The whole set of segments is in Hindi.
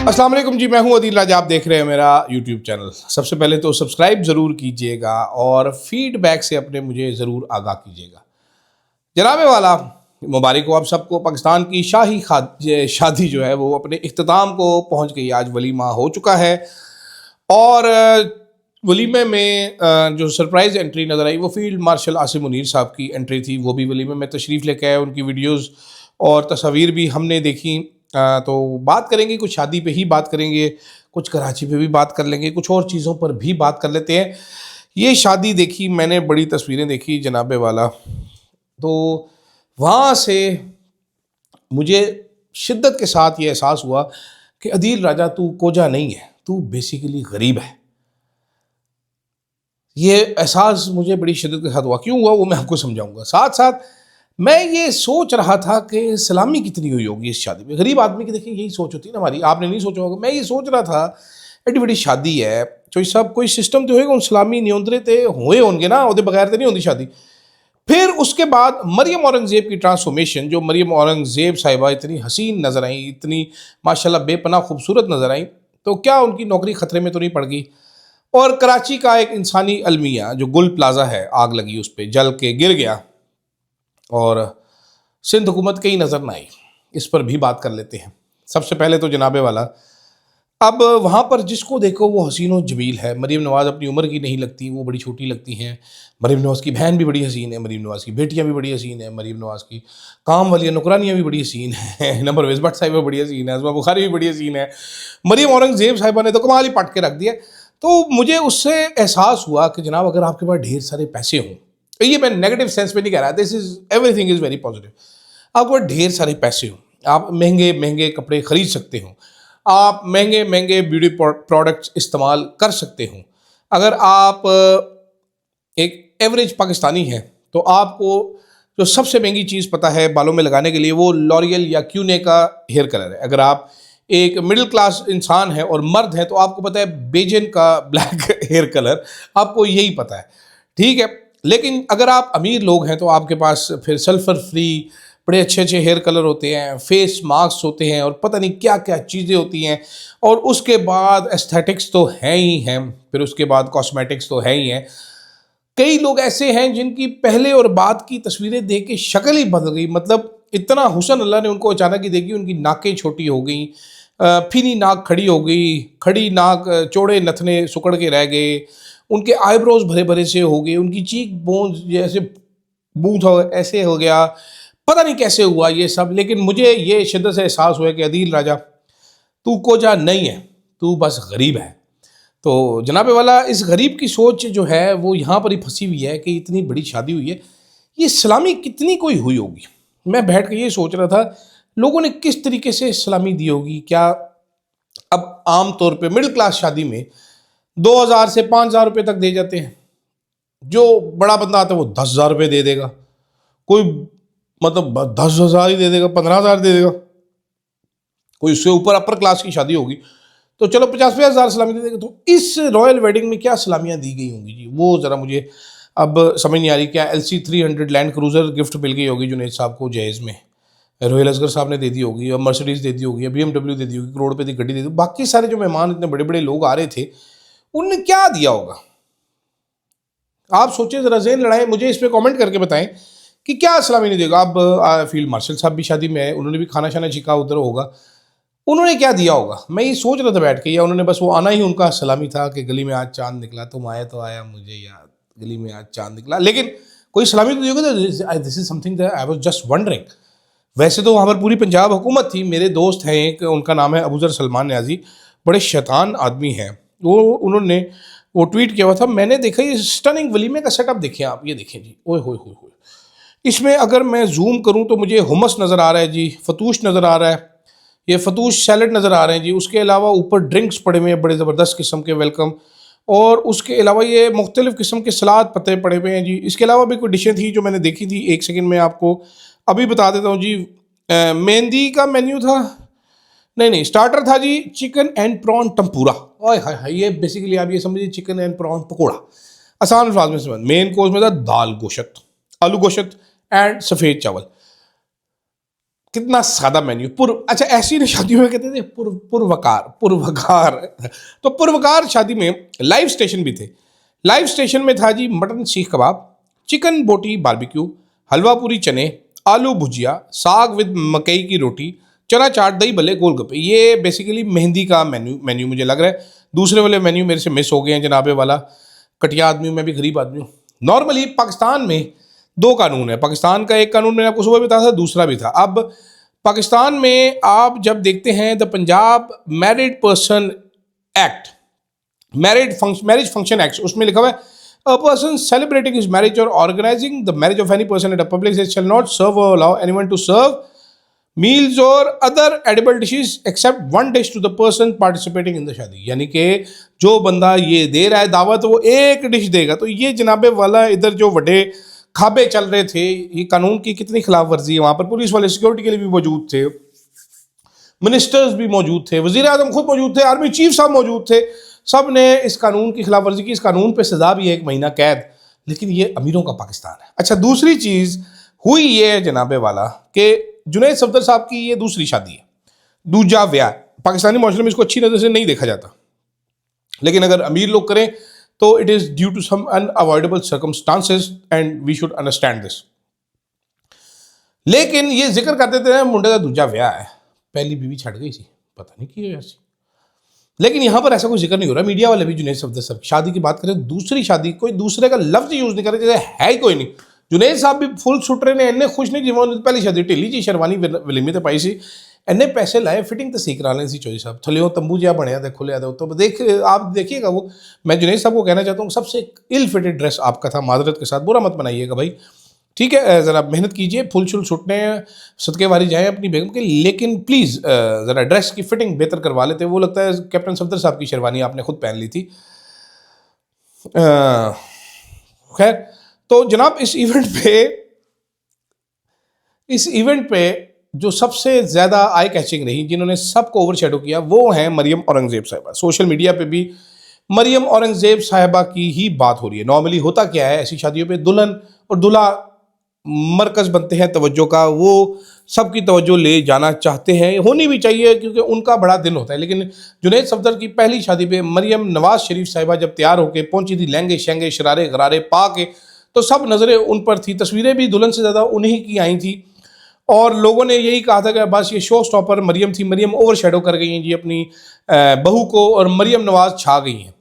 अस्सलाम वालेकुम जी, मैं हूं अदील राजा। आप देख रहे हैं मेरा यूट्यूब चैनल। सबसे पहले तो सब्सक्राइब ज़रूर कीजिएगा और फीडबैक से अपने मुझे ज़रूर आगाह कीजिएगा। जनाबे वाला, मुबारक हो आप सबको। पाकिस्तान की शादी जो है वो अपने इख्तिताम को पहुंच गई। आज वलीमा हो चुका है और वलीमे में जो सरप्राइज़ एंट्री नज़र आई वो फील्ड मार्शल आसिम मुनीर साहब की एंट्री थी। वो भी वलीमे में तशरीफ़ लेके आए। उनकी वीडियोज़ और तस्वीर भी हमने देखी। तो बात करेंगे, कुछ शादी पे ही बात करेंगे, कुछ कराची पे भी बात कर लेंगे, कुछ और चीज़ों पर भी बात कर लेते हैं। ये शादी देखी मैंने, बड़ी तस्वीरें देखी जनाबे वाला। तो वहाँ से मुझे शिद्दत के साथ ये एहसास हुआ कि अदील राजा तू कोजा नहीं है, तू बेसिकली गरीब है। ये एहसास मुझे बड़ी शिद्दत के साथ हुआ। क्यों हुआ वो मैं आपको समझाऊंगा। साथ साथ मैं ये सोच रहा था कि सलामी कितनी हुई होगी इस शादी में। गरीब आदमी की देखिए यही सोच होती है ना हमारी, आपने नहीं सोचा होगा। मैं ये सोच रहा था एड्डी बड़ी शादी है, चोई साहब कोई सिस्टम तो होएगा, सलामी नियंत्रे ते हुए होंगे ना, वो बगैर तो नहीं होती शादी। फिर उसके बाद मरियम औरंगज़ेब की ट्रांसफॉर्मेशन, जो मरियम औरंगज़ेब साहिबा इतनी हसीन नज़र आई, इतनी माशाल्लाह बेपनाह खूबसूरत नज़र आई, तो क्या उनकी नौकरी ख़तरे में तो नहीं पड़ गई। और कराची का एक इंसानी अलमिया जो गुल प्लाजा है, आग लगी उस पर, जल के गिर गया और सिंध हुकूमत कहीं नज़र ना आई। इस पर भी बात कर लेते हैं। सबसे पहले तो जनाबे वाला, अब वहाँ पर जिसको देखो वो हसीन व जमील है। मरीम नवाज़ अपनी उम्र की नहीं लगती, वो बड़ी छोटी लगती हैं। मरीम नवाज़ की बहन भी बड़ी हसीन है, मरीम नवाज़ की बेटियाँ भी बड़ी हसीन है, मरीम नवाज़ की काम वाली नुकरानियाँ भी बड़ी हसीन हैं। नंबर परवेज़ भट्ट साहिबा बड़ी हसीन है, असमा बुखारी भी बड़ी हसीन है। मरीम औरंगज़ेब साहिबा ने तो कमाल ही पट के रख दिया। तो मुझे उससे एहसास हुआ कि जनाब अगर आपके पास ढेर सारे पैसे हों, तो ये मैं नेगेटिव सेंस में नहीं कह रहा, this is everything is very positive. आपको ढेर सारे पैसे हों, आप महंगे महंगे कपड़े खरीद सकते हो, आप महंगे महंगे ब्यूटी प्रोडक्ट्स इस्तेमाल कर सकते हो। अगर आप एक एवरेज पाकिस्तानी हैं तो आपको जो सबसे महंगी चीज़ पता है बालों में लगाने के लिए, वो लॉरियल या क्यूने का हेयर कलर है। अगर आप एक मिडिल क्लास इंसान है और मर्द है तो आपको पता है बेजन का ब्लैक हेयर कलर, आपको यही पता है, ठीक है। लेकिन अगर आप अमीर लोग हैं तो आपके पास फिर सल्फ़र फ्री बड़े अच्छे अच्छे हेयर कलर होते हैं, फेस मास्क होते हैं और पता नहीं क्या क्या चीज़ें होती हैं। और उसके बाद एस्थेटिक्स तो हैं ही हैं, फिर उसके बाद कॉस्मेटिक्स तो है ही हैं। कई लोग ऐसे हैं जिनकी पहले और बाद की तस्वीरें देख के शक्ल ही बदल गई। मतलब इतना हुस्न अल्लाह ने उनको अचानक ही देखी, उनकी नाकें छोटी हो गई, फिनी नाक खड़ी हो गई, खड़ी नाक, चौड़े नथने सुकड़ के रह गए, उनके आईब्रोज भरे भरे से हो गए, उनकी चीक बोन्स जैसे बूथ हो ऐसे हो गया। पता नहीं कैसे हुआ ये सब, लेकिन मुझे ये शिद्दत से एहसास हुआ कि अदील राजा तू कोजा नहीं है, तू बस गरीब है। तो जनाबे वाला, इस गरीब की सोच जो है वो यहाँ पर ही फंसी हुई है कि इतनी बड़ी शादी हुई है, ये सलामी कितनी कोई हुई होगी। मैं बैठ कर ये सोच रहा था लोगों ने किस तरीके से सलामी दी होगी। क्या अब आम तौर पे मिडिल क्लास शादी में 2,000 से 5,000 रुपये तक दे जाते हैं। जो बड़ा बंदा आता है वो 10,000 रुपये दे देगा, कोई मतलब 10,000 ही दे देगा, 15,000 दे देगा। कोई उससे ऊपर अपर क्लास की शादी होगी तो चलो 50,000 सलामी दे देगा। तो इस रॉयल वेडिंग में क्या सलामियाँ दी गई होंगी जी, वो ज़रा मुझे अब समझ नहीं आ रही। क्या LC 300 लैंड क्रूज़र गिफ्ट मिल गई होगी जुनैद साहब को जहेज़ में, रोहिल असगर साहब ने दे दी होगी, और मर्सिडीज़ दे दी होगी, BMW दे दी होगी, करोड़ रुपये की गड्डी दे दी। बाकी सारे जो मेहमान इतने बड़े बड़े लोग आ रहे थे उनने क्या दिया होगा, आप सोचें ज़रा, ज़हन लड़ाएं, मुझे इस पर कॉमेंट करके बताएं कि क्या सलामी नहीं देगा। अब फील्ड मार्शल साहब भी शादी में आए, उन्होंने भी खाना शाना छिका उधर होगा, उन्होंने क्या दिया होगा। मैं ये सोच रहा था बैठ के, या उन्होंने बस वो आना ही उनका सलामी था कि गली में आज चांद निकला, तुम आए तो आया मुझे याद, गली में आज चांद निकला। लेकिन कोई सलामी तो दिया होगा। This is something that I was just wondering. वैसे तो वहाँ पर पूरी पंजाब हुकूमत थी। मेरे दोस्त हैं एक, उनका नाम है अबूजर सलमान न्याजी, बड़े शैतान आदमी हैं वो। उन्होंने वो ट्वीट किया हुआ था, मैंने देखा ये स्टनिंग वलीमे का सेटअप देखें आप, ये देखें जी, ओए होए होए होए। इसमें अगर मैं जूम करूं तो मुझे हुमस नज़र आ रहा है जी, फतूश नज़र आ रहा है, ये फतूश सैलड नज़र आ रहे हैं जी। उसके अलावा ऊपर ड्रिंक्स पड़े हुए हैं बड़े ज़बरदस्त किस्म के, वेलकम। और उसके अलावा ये मुख्तलिफ़ किस्म के सलाद पत्ते पड़े हुए हैं जी। इसके अलावा भी कोई डिशें थी जो मैंने देखी थी, एक सेकंड में आपको अभी बता देता हूँ जी। मेहंदी का मेन्यू था, नहीं, स्टार्टर था जी चिकन एंड प्रॉन टम्पूरा। ओए हाय हाय, ये बेसिकली आप ये समझिए चिकन एंड प्रॉन पकौड़ा, आसान अल्फाज में समझ। मेन कोर्स में था दाल गोश्त, आलू गोश्त एंड सफ़ेद चावल। कितना सादा मेन्यू। अच्छा, ऐसी ना शादियों में कहते थे पुरवकार। तो पुरवकार शादी में लाइव स्टेशन भी थे। लाइव स्टेशन में था जी मटन सीख कबाब, चिकन बोटी बारबेक्यू, हलवा पूरी चने, आलू भुजिया, साग विद मकई की रोटी, चना चाट, दही भल्ले, गोलगप्पे। ये बेसिकली मेहंदी का मेन्यू मुझे लग रहा है। दूसरे वाले मेन्यू मेरे से मिस हो गए हैं जनाबे वाला। कटिया आदमी हूँ, मैं भी गरीब आदमी हूँ। नॉर्मली पाकिस्तान में दो कानून है। पाकिस्तान का एक कानून मैंने आपको सुबह भी बताया था, दूसरा भी था। अब पाकिस्तान में आप जब देखते हैं the Punjab married person act, marriage function act, उसमें लिखा हुआ है a person celebrating his marriage or organizing the marriage of any person at a public place shall not serve or allow anyone to serve meals or other edible dishes except one dish to the person participating in the शादी। यानी कि जो बंदा ये दे रहा है दावत वो एक डिश देगा। तो ये जनाबे वाला इधर जो बड़े खाबे चल रहे थे, ये कानून की कितनी खिलाफ वर्जी है। वहाँ पर पुलिस वाले सिक्योरिटी के लिए भी मौजूद थे, मिनिस्टर्स भी मौजूद थे, वज़ीर आज़म खुद मौजूद थे, आर्मी चीफ साहब मौजूद थे। सब ने इस कानून की खिलाफ वर्जी की। इस कानून पे सजा भी है 1 महीना कैद। लेकिन ये अमीरों का पाकिस्तान है। अच्छा, दूसरी चीज़ हुई ये जनाबे वाला कि जुनैद सफदर साहब की ये दूसरी शादी है, दूजा ब्याह। पाकिस्तानी माशरे में इसको अच्छी नज़र से नहीं देखा जाता, लेकिन अगर अमीर लोग करें तो it is due to some unavoidable circumstances and we should understand this. लेकिन ये जिक्र करते थे मुंडे का दूजा ब्याह है, पहली बीवी छड़ गई थी, पता नहीं की ऐसी। लेकिन यहाँ पर ऐसा कोई जिक्र नहीं हो रहा। मीडिया वाले भी जुनैद सफदर साहब शादी की बात करें, दूसरी शादी, कोई दूसरे का लफ्ज यूज़ नहीं कर रहे, जैसे है ही कोई नहीं। जुनैद साहब भी फुल सुट रहे ने, इन्ने खुश नहीं जिन्होंने पहली शादी ढिली जी शेरवानी वलीमे ते पाई सी, इन्ने पैसे लाए, फिटिंग तो सही करा लें सी चौधरी साहब, थल्ले तंबू जहा बनया था खुलिया था। तो देख आप देखिएगा वो। मैं जुनैद साहब को कहना चाहता हूँ सबसे इल फिटेड ड्रेस आपका था, माजरत के साथ, बुरा मत बनाइएगा भाई, ठीक है। ज़रा मेहनत कीजिए, फुल शुल छुटने सदके वारी जाएँ अपनी बेगम के, लेकिन प्लीज़ ज़रा ड्रेस की फिटिंग बेहतर करवा लेते। वो लगता है कैप्टन सफदर साहब की शेरवानी आपने खुद पहन ली थी। खैर, तो जनाब इस इवेंट पे जो सबसे ज़्यादा आई कैचिंग रही, जिन्होंने सबको ओवरशैडो किया, वो हैं मरियम औरंगज़ेब साहिबा। सोशल मीडिया पे भी मरियम औरंगज़ेब साहिबा की ही बात हो रही है। नॉर्मली होता क्या है ऐसी शादियों पे, दुल्हन और दूल्हा मरकज़ बनते हैं तवज्जो का, वो सबकी तवज्जो ले जाना चाहते हैं, होनी भी चाहिए क्योंकि उनका बड़ा दिन होता है। लेकिन जुनैद सफदर की पहली शादी पे मरियम नवाज शरीफ साहिबा जब तैयार होकर पहुंची थी, लहंगे शहंगे शरारे गरारे पा के, तो सब नज़रें उन पर थी। तस्वीरें भी दुल्हन से ज़्यादा उन्हीं की आई थी और लोगों ने यही कहा था कि बस ये शो स्टॉपर मरियम थी, मरियम ओवर शेडो कर गई हैं जी अपनी बहू को और मरियम नवाज छा गई हैं।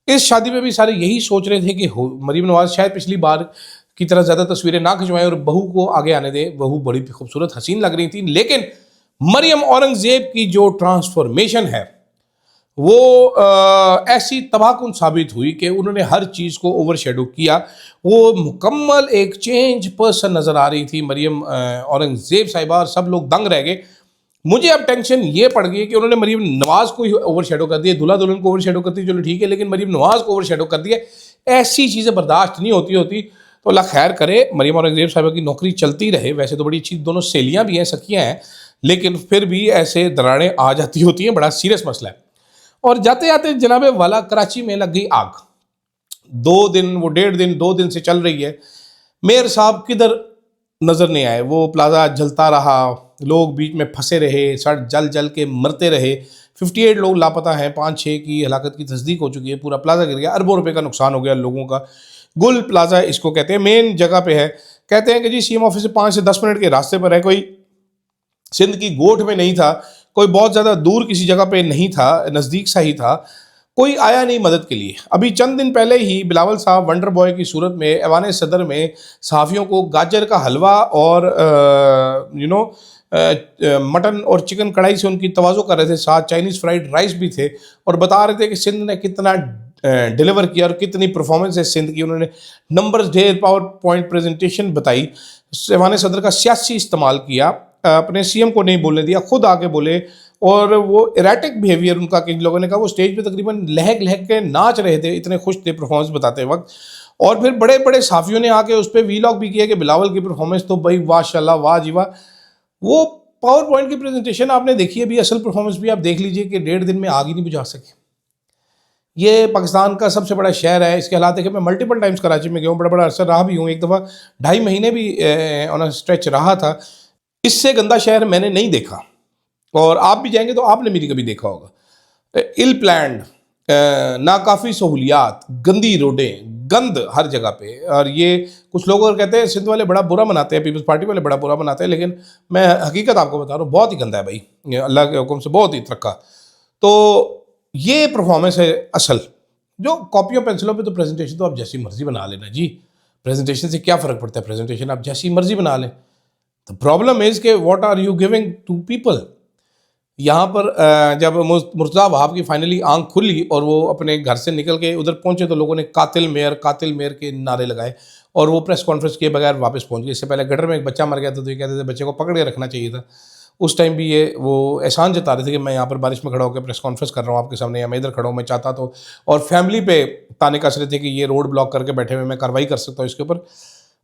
इस शादी में भी सारे यही सोच रहे थे कि मरियम नवाज शायद पिछली बार की तरह ज़्यादा तस्वीरें ना खिंचवाएं और बहू को आगे आने दें। बहू बड़ी खूबसूरत हसीन लग रही थी, लेकिन मरियम औरंगज़ेब की जो ट्रांसफॉर्मेशन है वो ऐसी तबाहकुन साबित हुई कि उन्होंने हर चीज़ को ओवरशैडो किया। वो मुकम्मल एक चेंज पर्सन नज़र आ रही थी मरियम औरंगज़ेब साहिबा, और सब लोग दंग रह गए। मुझे अब टेंशन ये पड़ गई कि उन्होंने मरियम नवाज को ही ओवरशैडो कर दिया। दूल्हा दुल्हन को ओवरशैडो करती चलो ठीक है, लेकिन मरियम नवाज को ओवरशैडो कर दिया। ऐसी चीज़ें बर्दाश्त नहीं होती। तो अल्लाह खैर करे, मरियम औरंगज़ेब साहिबा की नौकरी चलती रहे। वैसे तो बड़ी अच्छी दोनों सहेलियाँ भी हैं, सखियाँ हैं, लेकिन फिर भी ऐसे दरारें आ जाती होती हैं, बड़ा सीरियस मसला है। और जाते जाते जनाबे वाला कराची में लग गई आग। 2 दिन, वो 1.5 दिन 2 दिन से चल रही है। मेयर साहब किधर नज़र नहीं आए, वो प्लाजा जलता रहा, लोग बीच में फंसे रहे, सड़ जल के मरते रहे। 58 लोग लापता हैं, 5-6 की हलाकत की तस्दीक हो चुकी है। पूरा प्लाजा गिर गया, अरबों रुपए का नुकसान हो गया लोगों का। गुल प्लाजा इसको कहते हैं, मेन जगह पे है। कहते हैं कि जी सीएम ऑफिस से 5 से 10 मिनट के रास्ते पर है, कोई सिंध की गोठ में नहीं था, कोई बहुत ज़्यादा दूर किसी जगह पे नहीं था, नज़दीक सा ही था। कोई आया नहीं मदद के लिए। अभी चंद दिन पहले ही बिलावल साहब वंडर बॉय की सूरत में ऐवान सदर में सहाफ़ियों को गाजर का हलवा और मटन और चिकन कढ़ाई से उनकी तवाज़ो कर रहे थे, साथ चाइनीज़ फ्राइड राइस भी थे, और बता रहे थे कि सिंध ने कितना डिलीवर किया और कितनी परफॉर्मेंस है सिंध की। उन्होंने नंबर्स ढेर, पावर पॉइंट प्रेजेंटेशन बताई, ऐवान सदर का सियासी इस्तेमाल किया, अपने सीएम को नहीं बोलने दिया, खुद आके बोले। और वो इरेटिक बिहेवियर उनका, कि लोगों ने कहा वो स्टेज पे तकरीबन लहक के नाच रहे थे, इतने खुश थे परफॉर्मेंस बताते वक्त। और फिर बड़े बड़े साफियों ने आके उस पर वीलॉग भी किया कि बिलावल की परफॉर्मेंस तो भाई माशाल्लाह, वाह जी वाह। वो पावर पॉइंट की प्रेजेंटेशन आपने देखी है, भी असल परफॉर्मेंस भी आप देख लीजिए कि 1.5 दिन में आग ही नहीं बुझा सके। ये पाकिस्तान का सबसे बड़ा शहर है, इसके हालात देखे। मैं मल्टीपल टाइम्स कराची में गया हूँ, बड़ा अरसा रहा भी हूँ, एक दफ़ा 2.5 महीने भी ऑन स्ट्रेच रहा था। इससे गंदा शहर मैंने नहीं देखा, और आप भी जाएंगे तो आपने मेरी कभी देखा होगा। इल प्लान्ड, नाकाफ़ी सहूलियात, गंदी रोडें, गंद हर जगह पे। और ये कुछ लोग और कहते हैं सिंध वाले बड़ा बुरा मनाते हैं, पीपल्स पार्टी वाले बड़ा बुरा मनाते हैं, लेकिन मैं हकीकत आपको बता रहा हूँ, बहुत ही गंदा है भाई, ये अल्लाह के हुक्म से बहुत ही तरक्का। तो ये परफॉर्मेंस है असल। जो कॉपियों पेंसिलों पे तो प्रेजेंटेशन तो आप जैसी मर्जी बना लेना जी, प्रेजेंटेशन से क्या फ़र्क पड़ता है, प्रेजेंटेशन आप जैसी मर्जी बना लें। द प्रॉब्लम इज़ के what are you giving to people. यहाँ पर जब मुर्तज़ा वहाब की फाइनली आंख खुली और वो अपने घर से निकल के उधर पहुंचे तो लोगों ने कातिल मेयर के नारे लगाए, और वो प्रेस कॉन्फ्रेंस किए बगैर वापस पहुंच गए। इससे पहले गटर में एक बच्चा मर गया था तो ये कहते थे बच्चे को पकड़ के रखना चाहिए था। उस टाइम भी ये वो एहसान जता रहे थे कि मैं यहाँ पर बारिश में खड़ा होकर प्रेस कॉन्फ्रेंस कर रहा हूँ आपके सामने, या मैं इधर खड़ा हूँ, मैं चाहता तो। और फैमिली पे ताने कस रहे थे कि ये रोड ब्लॉक करके बैठे हुए, मैं कार्रवाई कर सकता हूँ इसके ऊपर।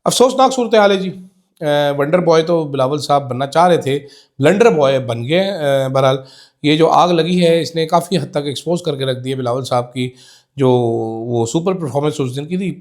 अफसोसनाक सूरत हाल है जी। वंडर बॉय तो बिलावल साहब बनना चाह रहे थे, ब्लंडर बॉय बन गए। बहरहाल ये जो आग लगी है इसने काफ़ी हद तक एक्सपोज करके रख दी है बिलावल साहब की जो वो सुपर परफॉर्मेंस उस दिन की थी।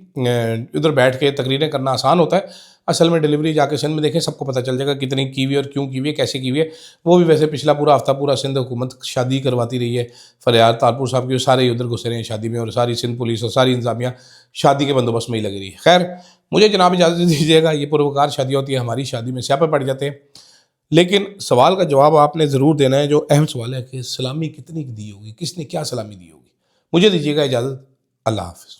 उधर बैठ के तकरीरें करना आसान होता है, असल में डिलीवरी जाके सिंध में देखें सबको पता चल जाएगा कितनी की हुई है और क्यों की हुई है, कैसे की हुई है। वो भी वैसे पिछला पूरा हफ्ता पूरा सिंध हुकूमत शादी करवाती रही है फरियाद तारपुर साहब की, सारे ही उधर घुसे रहे हैं शादी में, और सारी सिंध पुलिस और सारी इंतजामिया शादी के बंदोबस्त में ही लगी रही है। खैर मुझे जनाब इजाज़त दीजिएगा, ये पुरवकार शादियाँ होती है, हमारी शादी में स्यापे पड़ जाते हैं। लेकिन सवाल का जवाब आपने ज़रूर देना है, जो अहम सवाल है कि सलामी कितनी दी होगी, किसने क्या सलामी दी होगी। मुझे दीजिएगा इजाज़त, अल्लाह हाफ़िज़।